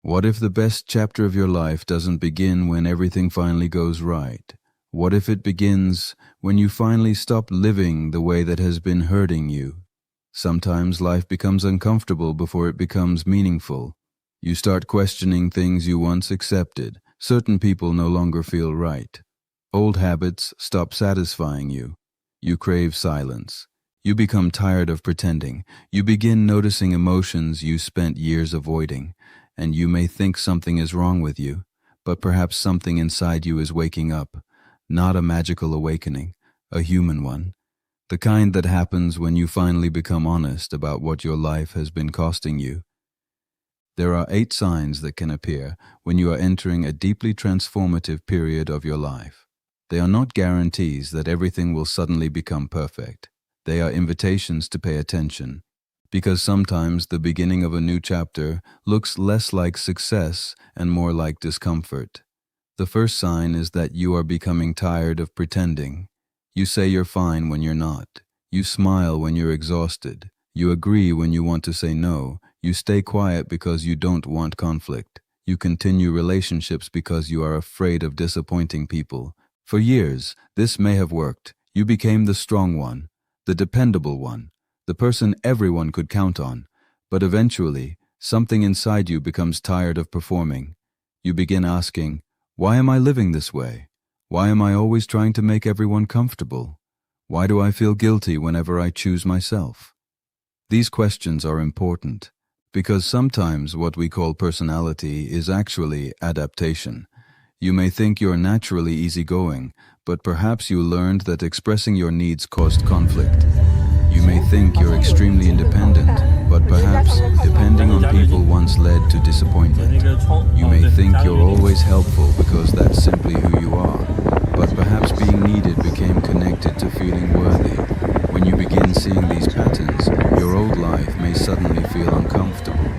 What if the best chapter of your life doesn't begin when everything finally goes right? What if it begins when you finally stop living the way that has been hurting you? Sometimes life becomes uncomfortable before it becomes meaningful. You start questioning things you once accepted. Certain people no longer feel right. Old habits stop satisfying you. You crave silence. You become tired of pretending. You begin noticing emotions you spent years avoiding. And you may think something is wrong with you, but perhaps something inside you is waking up. Not a magical awakening, a human one. The kind that happens when you finally become honest about what your life has been costing you. There are 8 signs that can appear when you are entering a deeply transformative period of your life. They are not guarantees that everything will suddenly become perfect. They are invitations to pay attention, because sometimes the beginning of a new chapter looks less like success and more like discomfort. The first sign is that you are becoming tired of pretending. You say you're fine when you're not. You smile when you're exhausted. You agree when you want to say no. You stay quiet because you don't want conflict. You continue relationships because you are afraid of disappointing people. For years, this may have worked. You became the strong one, the dependable one, the person everyone could count on. But eventually, something inside you becomes tired of performing. You begin asking, why am I living this way? Why am I always trying to make everyone comfortable? Why do I feel guilty whenever I choose myself? These questions are important, because sometimes what we call personality is actually adaptation. You may think you're naturally easygoing, but perhaps you learned that expressing your needs caused conflict. You may think you're extremely independent, but perhaps depending on people once led to disappointment. You may think you're always helpful because that's simply who you are, but perhaps being needed became connected to feeling worthy. When you begin seeing these patterns, your old life may suddenly feel uncomfortable,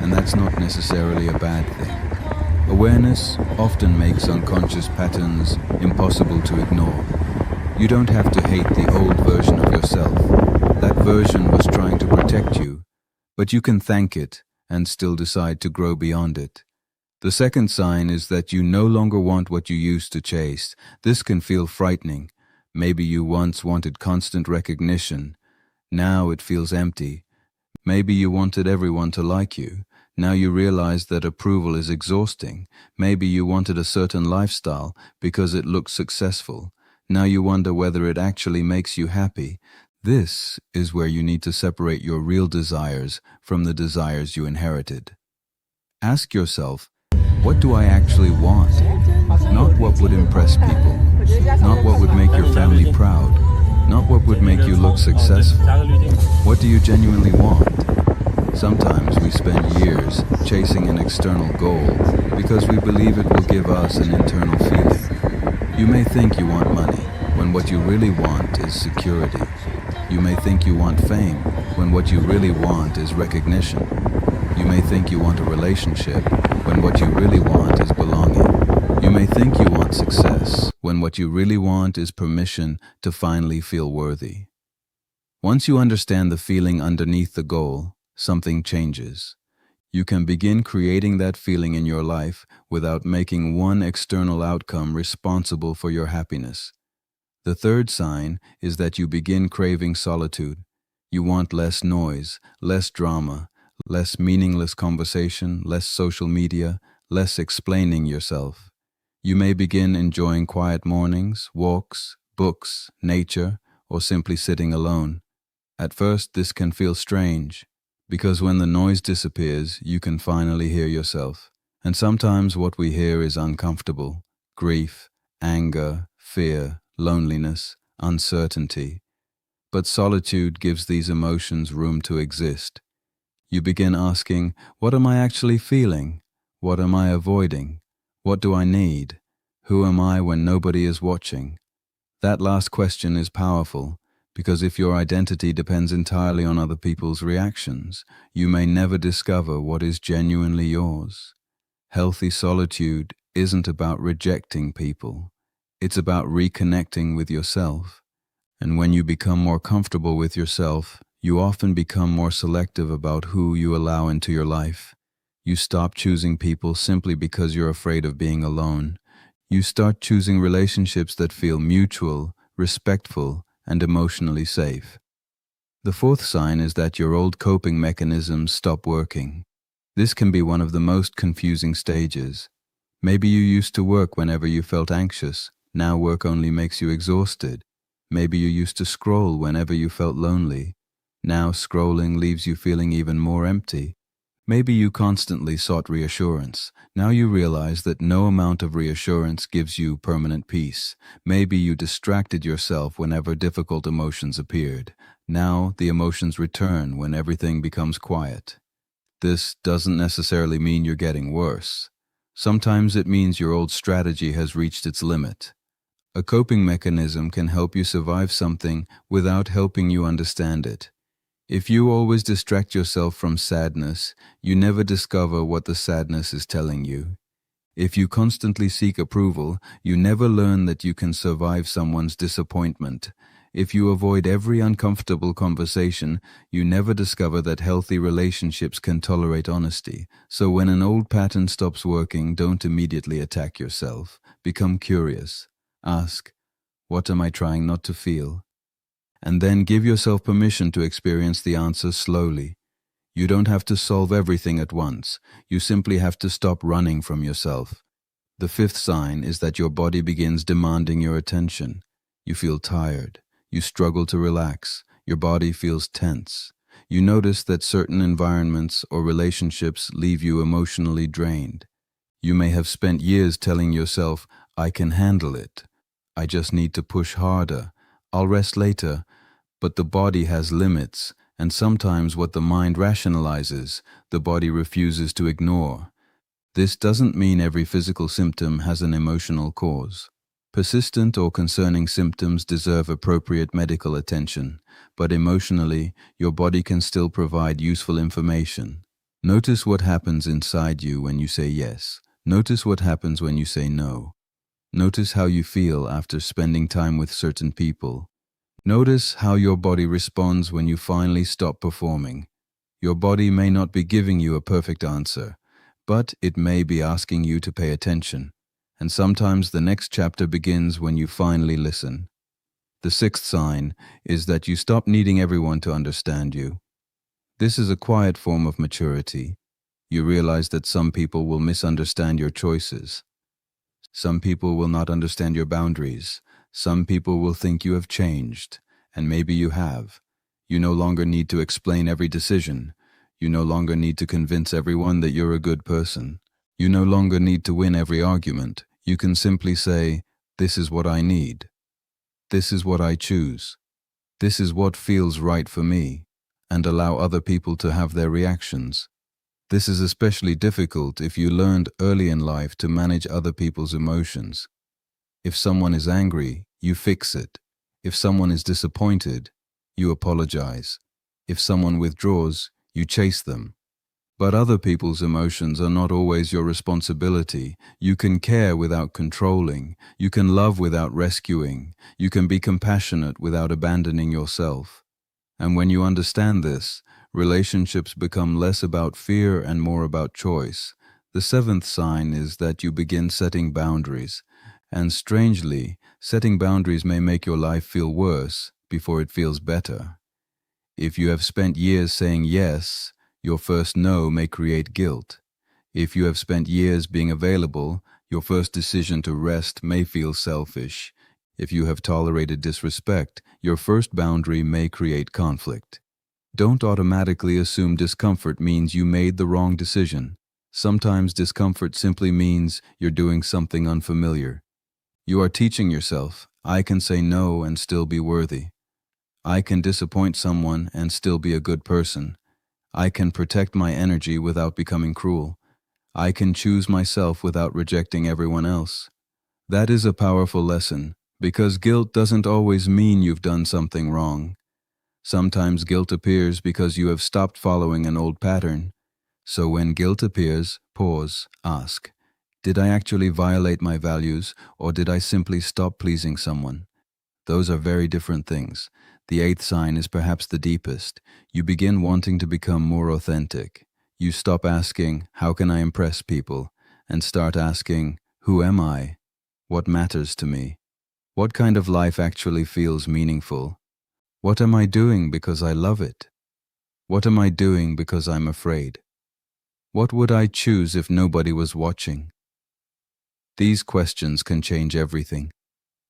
and that's not necessarily a bad thing. Awareness often makes unconscious patterns impossible to ignore. You don't have to hate the old version of yourself. That version was trying to protect you, but you can thank it and still decide to grow beyond it. The second sign is that you no longer want what you used to chase. This can feel frightening. Maybe you once wanted constant recognition. Now it feels empty. Maybe you wanted everyone to like you. Now you realize that approval is exhausting. Maybe you wanted a certain lifestyle because it looked successful. Now you wonder whether it actually makes you happy. This is where you need to separate your real desires from the desires you inherited. Ask yourself, what do I actually want? Not what would impress people. Not what would make your family proud. Not what would make you look successful. What do you genuinely want? Sometimes we spend years chasing an external goal because we believe it will give us an internal feeling. You may think you want money when what you really want is security. You may think you want fame when what you really want is recognition. You may think you want a relationship when what you really want is belonging. You may think you want success when what you really want is permission to finally feel worthy. Once you understand the feeling underneath the goal, something changes. You can begin creating that feeling in your life without making one external outcome responsible for your happiness. The third sign is that you begin craving solitude. You want less noise, less drama, less meaningless conversation, less social media, less explaining yourself. You may begin enjoying quiet mornings, walks, books, nature, or simply sitting alone. At first, this can feel strange, because when the noise disappears, you can finally hear yourself. And sometimes what we hear is uncomfortable: grief, anger, fear, loneliness, uncertainty. But solitude gives these emotions room to exist. You begin asking, what am I actually feeling? What am I avoiding? What do I need? Who am I when nobody is watching? That last question is powerful, because if your identity depends entirely on other people's reactions, you may never discover what is genuinely yours. Healthy solitude isn't about rejecting people. It's about reconnecting with yourself. And when you become more comfortable with yourself, you often become more selective about who you allow into your life. You stop choosing people simply because you're afraid of being alone. You start choosing relationships that feel mutual, respectful, and emotionally safe. The fourth sign is that your old coping mechanisms stop working. This can be one of the most confusing stages. Maybe you used to work whenever you felt anxious. Now work only makes you exhausted. Maybe you used to scroll whenever you felt lonely. Now scrolling leaves you feeling even more empty. Maybe you constantly sought reassurance. Now you realize that no amount of reassurance gives you permanent peace. Maybe you distracted yourself whenever difficult emotions appeared. Now the emotions return when everything becomes quiet. This doesn't necessarily mean you're getting worse. Sometimes it means your old strategy has reached its limit. A coping mechanism can help you survive something without helping you understand it. If you always distract yourself from sadness, you never discover what the sadness is telling you. If you constantly seek approval, you never learn that you can survive someone's disappointment. If you avoid every uncomfortable conversation, you never discover that healthy relationships can tolerate honesty. So when an old pattern stops working, don't immediately attack yourself. Become curious. Ask, what am I trying not to feel? And then give yourself permission to experience the answer slowly. You don't have to solve everything at once. You simply have to stop running from yourself. The fifth sign is that your body begins demanding your attention. You feel tired. You struggle to relax. Your body feels tense. You notice that certain environments or relationships leave you emotionally drained. You may have spent years telling yourself, I can handle it. I just need to push harder. I'll rest later. But the body has limits, and sometimes what the mind rationalizes, the body refuses to ignore. This doesn't mean every physical symptom has an emotional cause. Persistent or concerning symptoms deserve appropriate medical attention, but emotionally, your body can still provide useful information. Notice what happens inside you when you say yes. Notice what happens when you say no. Notice how you feel after spending time with certain people. Notice how your body responds when you finally stop performing. Your body may not be giving you a perfect answer, but it may be asking you to pay attention. And sometimes the next chapter begins when you finally listen. The sixth sign is that you stop needing everyone to understand you. This is a quiet form of maturity. You realize that some people will misunderstand your choices. Some people will not understand your boundaries. Some people will think you have changed, and maybe you have. You no longer need to explain every decision. You no longer need to convince everyone that you're a good person. You no longer need to win every argument. You can simply say, this is what I need. This is what I choose. This is what feels right for me, and allow other people to have their reactions. This is especially difficult if you learned early in life to manage other people's emotions. If someone is angry, you fix it. If someone is disappointed, you apologize. If someone withdraws, you chase them. But other people's emotions are not always your responsibility. You can care without controlling. You can love without rescuing. You can be compassionate without abandoning yourself. And when you understand this, relationships become less about fear and more about choice. The seventh sign is that you begin setting boundaries. And strangely, setting boundaries may make your life feel worse before it feels better. If you have spent years saying yes, your first no may create guilt. If you have spent years being available, your first decision to rest may feel selfish. If you have tolerated disrespect, your first boundary may create conflict. Don't automatically assume discomfort means you made the wrong decision. Sometimes discomfort simply means you're doing something unfamiliar. You are teaching yourself, I can say no and still be worthy. I can disappoint someone and still be a good person. I can protect my energy without becoming cruel. I can choose myself without rejecting everyone else. That is a powerful lesson, because guilt doesn't always mean you've done something wrong. Sometimes guilt appears because you have stopped following an old pattern. So when guilt appears, pause, ask, did I actually violate my values, or did I simply stop pleasing someone? Those are very different things. The eighth sign is perhaps the deepest. You begin wanting to become more authentic. You stop asking, how can I impress people? And start asking, who am I? What matters to me? What kind of life actually feels meaningful? What am I doing because I love it? What am I doing because I'm afraid? What would I choose if nobody was watching? These questions can change everything,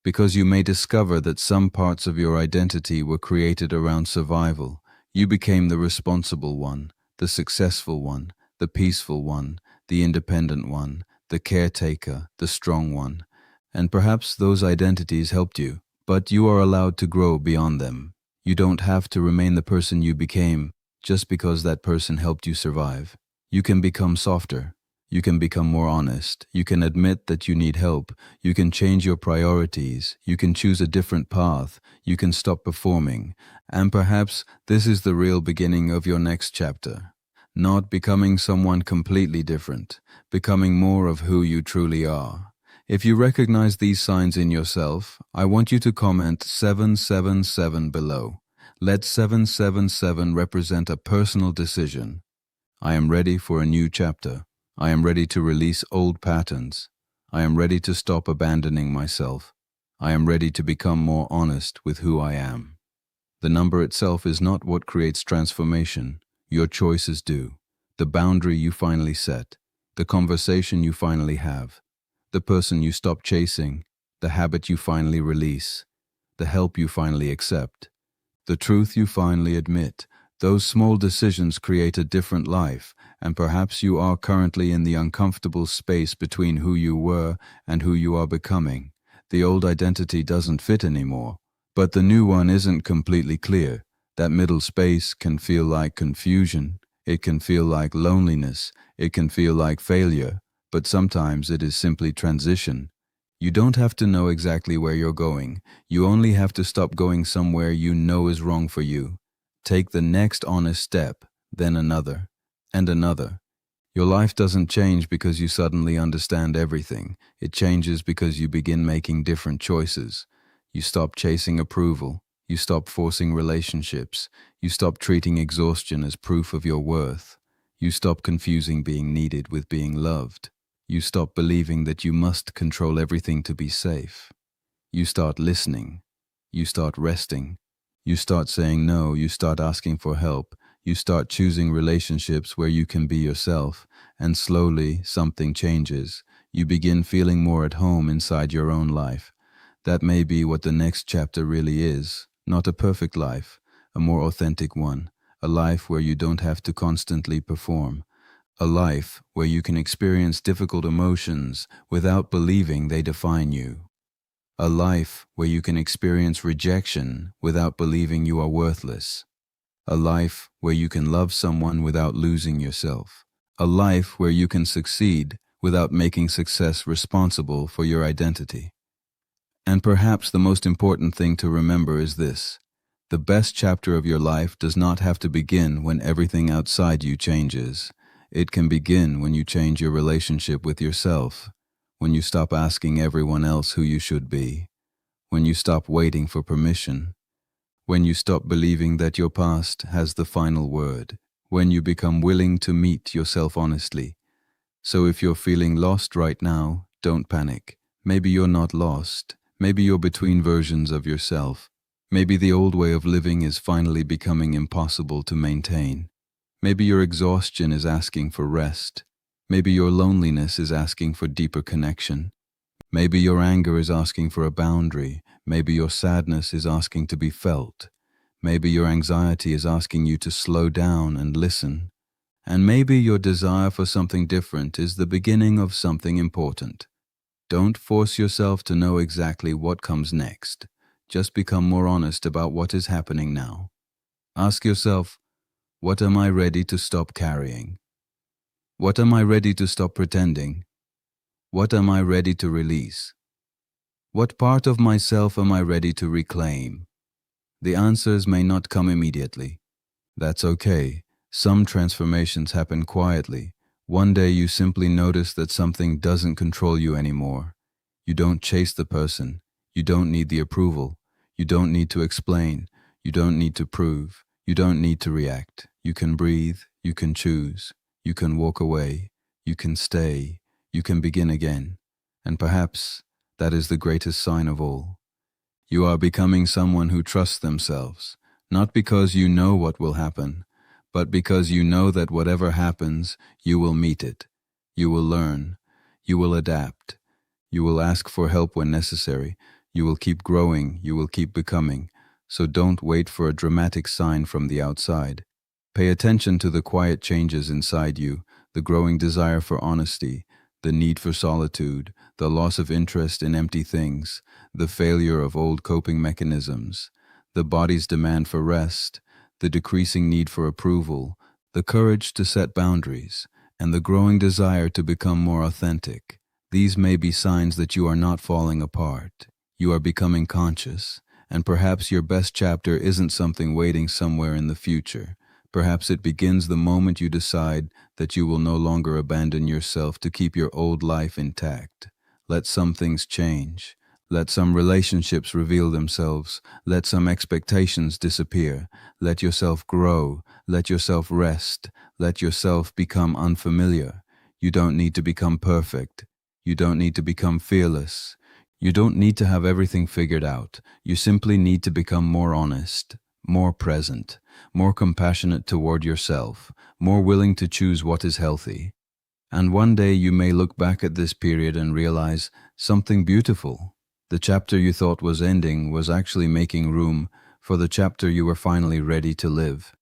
because you may discover that some parts of your identity were created around survival. You became the responsible one, the successful one, the peaceful one, the independent one, the caretaker, the strong one. And perhaps those identities helped you, but you are allowed to grow beyond them. You don't have to remain the person you became just because that person helped you survive. You can become softer. You can become more honest. You can admit that you need help. You can change your priorities. You can choose a different path. You can stop performing. And perhaps this is the real beginning of your next chapter. Not becoming someone completely different, becoming more of who you truly are. If you recognize these signs in yourself, I want you to comment 777 below. Let 777 represent a personal decision. I am ready for a new chapter. I am ready to release old patterns. I am ready to stop abandoning myself. I am ready to become more honest with who I am. The number itself is not what creates transformation. Your choices do. The boundary you finally set. The conversation you finally have. The person you stop chasing. The habit you finally release. The help you finally accept. The truth you finally admit. Those small decisions create a different life, and perhaps you are currently in the uncomfortable space between who you were and who you are becoming. The old identity doesn't fit anymore, but the new one isn't completely clear. That middle space can feel like confusion, it can feel like loneliness, it can feel like failure, but sometimes it is simply transition. You don't have to know exactly where you're going. You only have to stop going somewhere you know is wrong for you. Take the next honest step, then another, and another. Your life doesn't change because you suddenly understand everything. It changes because you begin making different choices. You stop chasing approval. You stop forcing relationships. You stop treating exhaustion as proof of your worth. You stop confusing being needed with being loved. You stop believing that you must control everything to be safe. You start listening. You start resting. You start saying no. You start asking for help. You start choosing relationships where you can be yourself, and slowly something changes. You begin feeling more at home inside your own life. That may be what the next chapter really is. Not a perfect life, a more authentic one. A life where you don't have to constantly perform. A life where you can experience difficult emotions without believing they define you. A life where you can experience rejection without believing you are worthless. A life where you can love someone without losing yourself. A life where you can succeed without making success responsible for your identity. And perhaps the most important thing to remember is this: the best chapter of your life does not have to begin when everything outside you changes. It can begin when you change your relationship with yourself, when you stop asking everyone else who you should be, when you stop waiting for permission, when you stop believing that your past has the final word, when you become willing to meet yourself honestly. So if you're feeling lost right now, don't panic. Maybe you're not lost. Maybe you're between versions of yourself. Maybe the old way of living is finally becoming impossible to maintain. Maybe your exhaustion is asking for rest. Maybe your loneliness is asking for deeper connection. Maybe your anger is asking for a boundary. Maybe your sadness is asking to be felt. Maybe your anxiety is asking you to slow down and listen. And maybe your desire for something different is the beginning of something important. Don't force yourself to know exactly what comes next. Just become more honest about what is happening now. Ask yourself, what am I ready to stop carrying? What am I ready to stop pretending? What am I ready to release? What part of myself am I ready to reclaim? The answers may not come immediately. That's okay. Some transformations happen quietly. One day you simply notice that something doesn't control you anymore. You don't chase the person. You don't need the approval. You don't need to explain. You don't need to prove. You don't need to react. You can breathe. You can choose. You can walk away, you can stay, you can begin again. And perhaps that is the greatest sign of all. You are becoming someone who trusts themselves, not because you know what will happen, but because you know that whatever happens, you will meet it. You will learn. You will adapt. You will ask for help when necessary. You will keep growing. You will keep becoming. So don't wait for a dramatic sign from the outside. Pay attention to the quiet changes inside you, the growing desire for honesty, the need for solitude, the loss of interest in empty things, the failure of old coping mechanisms, the body's demand for rest, the decreasing need for approval, the courage to set boundaries, and the growing desire to become more authentic. These may be signs that you are not falling apart. You are becoming conscious, and perhaps your best chapter isn't something waiting somewhere in the future. Perhaps it begins the moment you decide that you will no longer abandon yourself to keep your old life intact. Let some things change. Let some relationships reveal themselves. Let some expectations disappear. Let yourself grow. Let yourself rest. Let yourself become unfamiliar. You don't need to become perfect. You don't need to become fearless. You don't need to have everything figured out. You simply need to become more honest, more present, more compassionate toward yourself, more willing to choose what is healthy. And one day you may look back at this period and realize something beautiful. The chapter you thought was ending was actually making room for the chapter you were finally ready to live.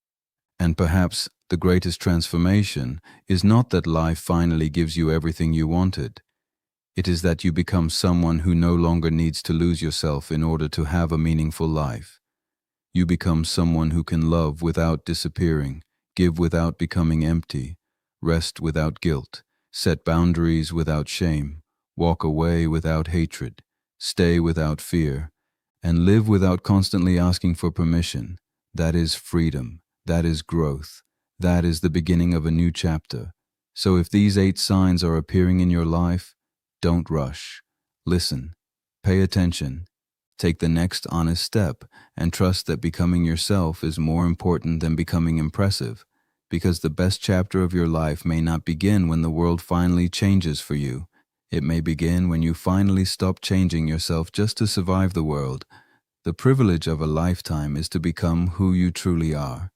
And perhaps the greatest transformation is not that life finally gives you everything you wanted. It is that you become someone who no longer needs to lose yourself in order to have a meaningful life. You become someone who can love without disappearing, give without becoming empty, rest without guilt, set boundaries without shame, walk away without hatred, stay without fear, and live without constantly asking for permission. That is freedom. That is growth. That is the beginning of a new chapter. So if these 8 signs are appearing in your life, don't rush. Listen. Pay attention. Take the next honest step and trust that becoming yourself is more important than becoming impressive, because the best chapter of your life may not begin when the world finally changes for you. It may begin when you finally stop changing yourself just to survive the world. The privilege of a lifetime is to become who you truly are.